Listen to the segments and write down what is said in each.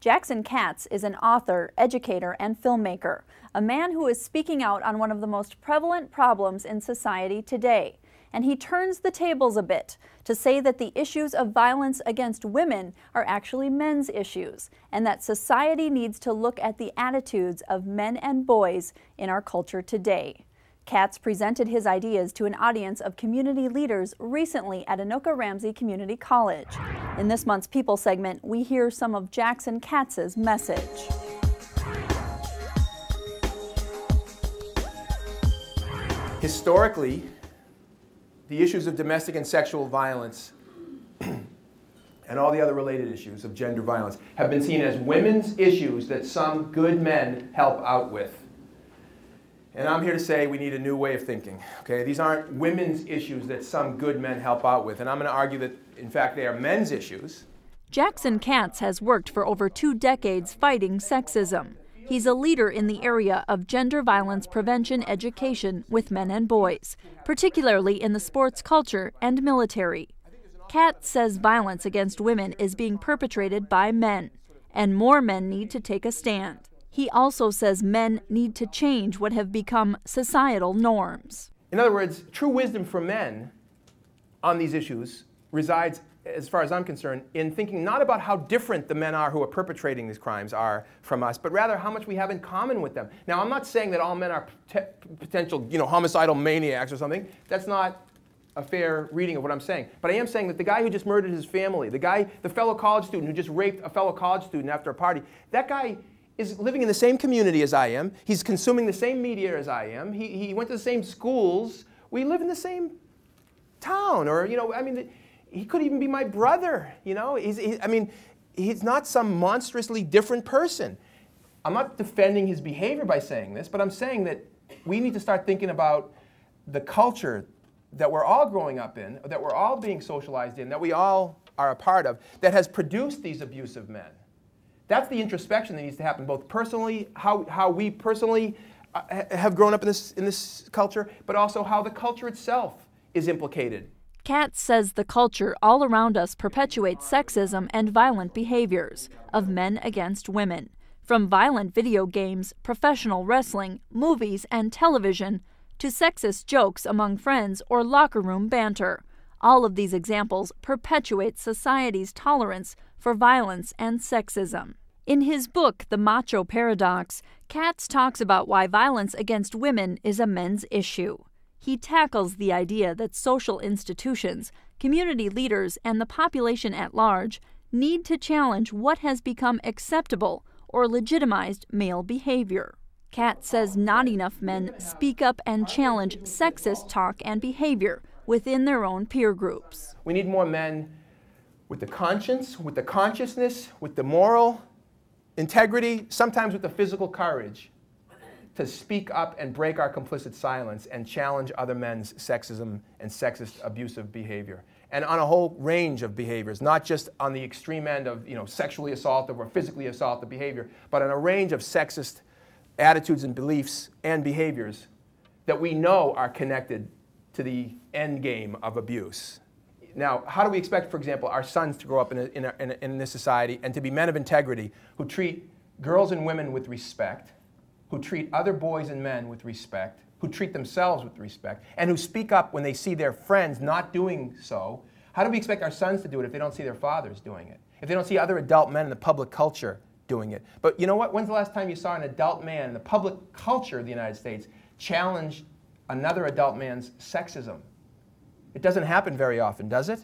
Jackson Katz is an author, educator, and filmmaker, a man who is speaking out on one of the most prevalent problems in society today. And he turns the tables a bit to say that the issues of violence against women are actually men's issues, and that society needs to look at the attitudes of men and boys in our culture today. Katz presented his ideas to an audience of community leaders recently at Anoka Ramsey Community College. In this month's People segment, we hear some of Jackson Katz's message. Historically, the issues of domestic and sexual violence and all the other related issues of gender violence have been seen as women's issues that some good men help out with. And I'm here to say we need a new way of thinking. Okay? These aren't women's issues that some good men help out with. And I'm going to argue that, in fact, they are men's issues. Jackson Katz has worked for over 2 decades fighting sexism. He's a leader in the area of gender violence prevention education with men and boys, particularly in the sports culture and military. Katz says violence against women is being perpetrated by men, and more men need to take a stand. He also says men need to change what have become societal norms. In other words, true wisdom for men on these issues resides, as far as I'm concerned, in thinking not about how different the men are who are perpetrating these crimes are from us, but rather how much we have in common with them. Now, I'm not saying that all men are potential, homicidal maniacs or something. That's not a fair reading of what I'm saying. But I am saying that the guy who just murdered his family, the fellow college student who just raped a fellow college student after a party, that guy is living in the same community as I am. He's consuming the same media as I am. He went to the same schools. We live in the same town. Or, he could even be my brother. He's not some monstrously different person. I'm not defending his behavior by saying this, but I'm saying that we need to start thinking about the culture that we're all growing up in, that we're all being socialized in, that we all are a part of, that has produced these abusive men. That's the introspection that needs to happen, both personally, how we personally have grown up in this culture, but also how the culture itself is implicated. Katz says the culture all around us perpetuates sexism and violent behaviors of men against women. From violent video games, professional wrestling, movies, and television, to sexist jokes among friends or locker room banter. All of these examples perpetuate society's tolerance for violence and sexism. In his book, The Macho Paradox, Katz talks about why violence against women is a men's issue. He tackles the idea that social institutions, community leaders, and the population at large need to challenge what has become acceptable or legitimized male behavior. Katz says not enough men speak up and challenge sexist talk and behavior within their own peer groups. We need more men with the conscience, with the consciousness, with the moral integrity, sometimes with the physical courage, to speak up and break our complicit silence and challenge other men's sexism and sexist abusive behavior. And on a whole range of behaviors, not just on the extreme end of sexually assaultive or physically assaultive behavior, but on a range of sexist attitudes and beliefs and behaviors that we know are connected to the end game of abuse. Now, how do we expect, for example, our sons to grow up in this society and to be men of integrity who treat girls and women with respect, who treat other boys and men with respect, who treat themselves with respect, and who speak up when they see their friends not doing so? How do we expect our sons to do it if they don't see their fathers doing it? If they don't see other adult men in the public culture doing it? But you know what? When's the last time you saw an adult man in the public culture of the United States challenge another adult man's sexism? It doesn't happen very often, does it?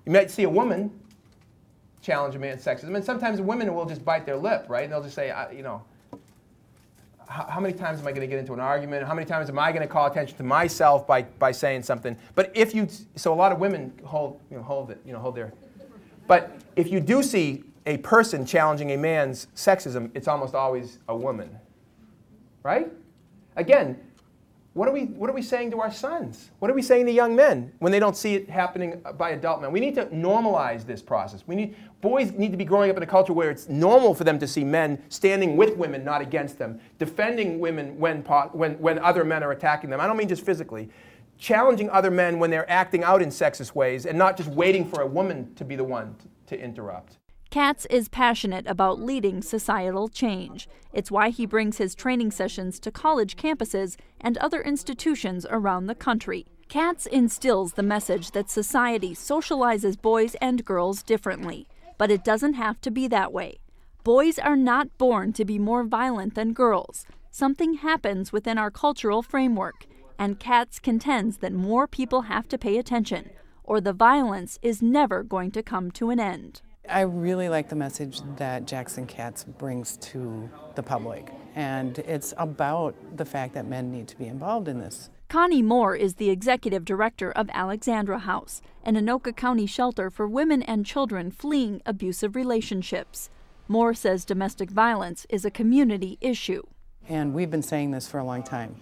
You might see a woman challenge a man's sexism, and sometimes women will just bite their lip, right? And they'll just say, how many times am I going to get into an argument? How many times am I going to call attention to myself by saying something? But so a lot of women hold their. But if you do see a person challenging a man's sexism, it's almost always a woman, right? Again, what are we saying to our sons? What are we saying to young men when they don't see it happening by adult men? We need to normalize this process. Boys need to be growing up in a culture where it's normal for them to see men standing with women, not against them, defending women when other men are attacking them. I don't mean just physically. Challenging other men when they're acting out in sexist ways and not just waiting for a woman to be the one to interrupt. Katz is passionate about leading societal change. It's why he brings his training sessions to college campuses and other institutions around the country. Katz instills the message that society socializes boys and girls differently, but it doesn't have to be that way. Boys are not born to be more violent than girls. Something happens within our cultural framework, and Katz contends that more people have to pay attention, or the violence is never going to come to an end. I really like the message that Jackson Katz brings to the public, and it's about the fact that men need to be involved in this. Connie Moore is the executive director of Alexandra House, an Anoka County shelter for women and children fleeing abusive relationships. Moore says domestic violence is a community issue. And we've been saying this for a long time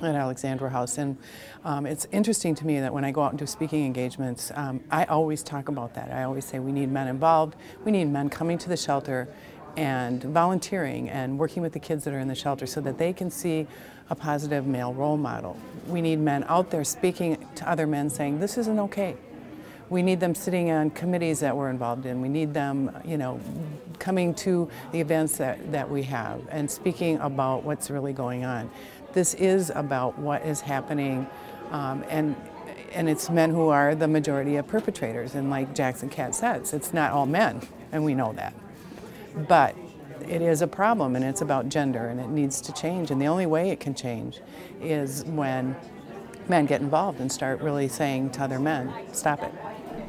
at Alexandra House, and it's interesting to me that when I go out and do speaking engagements, I always talk about that. I always say we need men involved, we need men coming to the shelter and volunteering and working with the kids that are in the shelter so that they can see a positive male role model. We need men out there speaking to other men saying this isn't okay. We need them sitting on committees that we're involved in. We need them, coming to the events that we have and speaking about what's really going on. This is about what is happening, and it's men who are the majority of perpetrators. And like Jackson Katz says, it's not all men, and we know that. But it is a problem, and it's about gender, and it needs to change. And the only way it can change is when men get involved and start really saying to other men, stop it.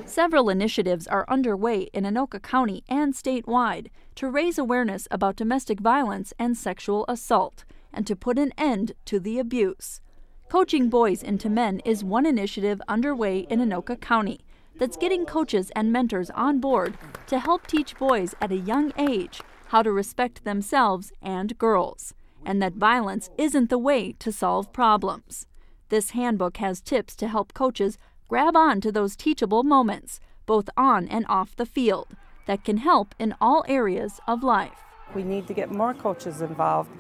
Several initiatives are underway in Anoka County and statewide to raise awareness about domestic violence and sexual assault, and to put an end to the abuse. Coaching Boys into Men is one initiative underway in Anoka County that's getting coaches and mentors on board to help teach boys at a young age how to respect themselves and girls, and that violence isn't the way to solve problems. This handbook has tips to help coaches grab on to those teachable moments, both on and off the field, that can help in all areas of life. We need to get more coaches involved.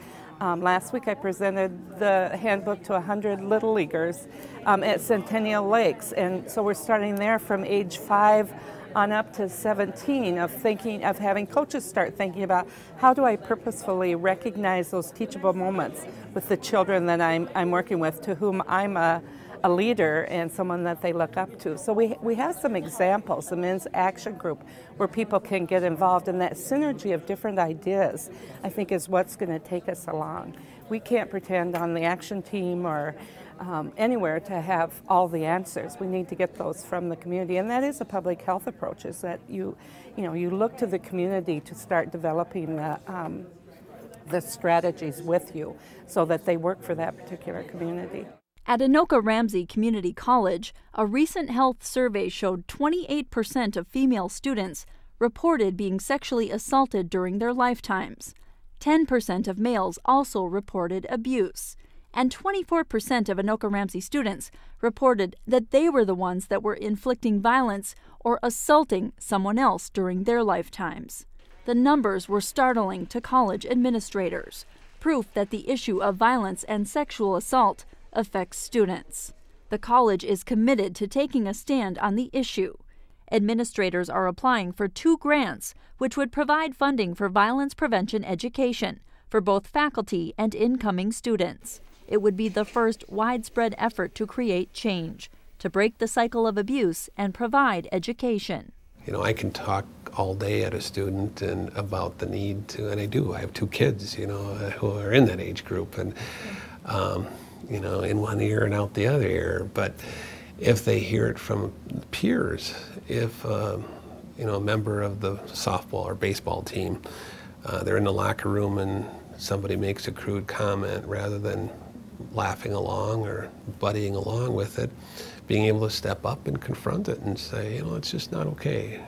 Last week I presented the handbook to 100 Little Leaguers at Centennial Lakes, and so we're starting there from age 5 on up to 17 of having coaches start thinking about how do I purposefully recognize those teachable moments with the children that I'm working with, to whom I'm a leader and someone that they look up to. So we have some examples, the men's action group, where people can get involved, and that synergy of different ideas, I think, is what's going to take us along. We can't pretend on the action team or anywhere to have all the answers. We need to get those from the community, and that is a public health approach, is that you look to the community to start developing the strategies with you so that they work for that particular community. At Anoka Ramsey Community College, a recent health survey showed 28% of female students reported being sexually assaulted during their lifetimes. 10% of males also reported abuse. And 24% of Anoka Ramsey students reported that they were the ones that were inflicting violence or assaulting someone else during their lifetimes. The numbers were startling to college administrators, proof that the issue of violence and sexual assault affects students. The college is committed to taking a stand on the issue. Administrators are applying for 2 grants, which would provide funding for violence prevention education for both faculty and incoming students. It would be the first widespread effort to create change, to break the cycle of abuse and provide education. I can talk all day at a student and about the need to, and I do. I have 2 kids, who are in that age group, and in one ear and out the other ear. But if they hear it from peers, if a member of the softball or baseball team, they're in the locker room and somebody makes a crude comment, rather than laughing along or buddying along with it, being able to step up and confront it and say, it's just not okay.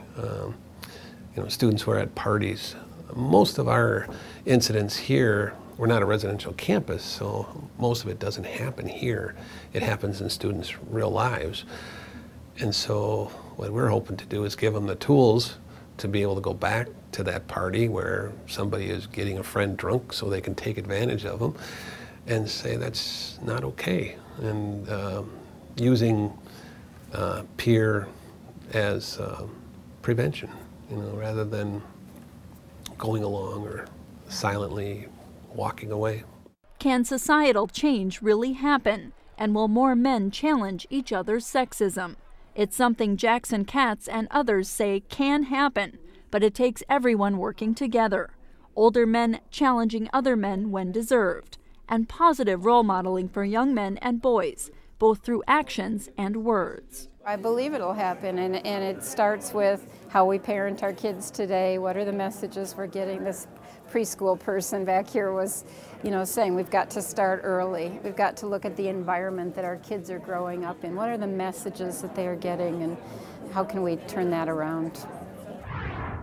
Students who are at parties, most of our incidents here, we're not a residential campus, so most of it doesn't happen here. It happens in students' real lives. And so what we're hoping to do is give them the tools to be able to go back to that party where somebody is getting a friend drunk so they can take advantage of them, and say that's not okay. And using peer as prevention, you know, rather than going along or silently walking away. Can societal change really happen? And will more men challenge each other's sexism? It's something Jackson Katz and others say can happen, but it takes everyone working together. Older men challenging other men when deserved, and positive role modeling for young men and boys, both through actions and words. I believe it'll happen, and it starts with how we parent our kids today. What are the messages we're getting? This preschool person back here was, saying we've got to start early. We've got to look at the environment that our kids are growing up in. What are the messages that they are getting, and how can we turn that around?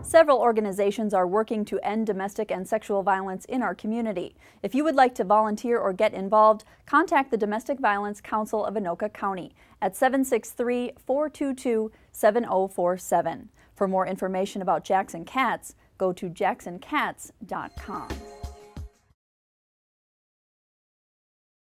Several organizations are working to end domestic and sexual violence in our community. If you would like to volunteer or get involved, contact the Domestic Violence Council of Anoka County at 763-422-7047. For more information about Jackson Katz, go to jacksonkatz.com.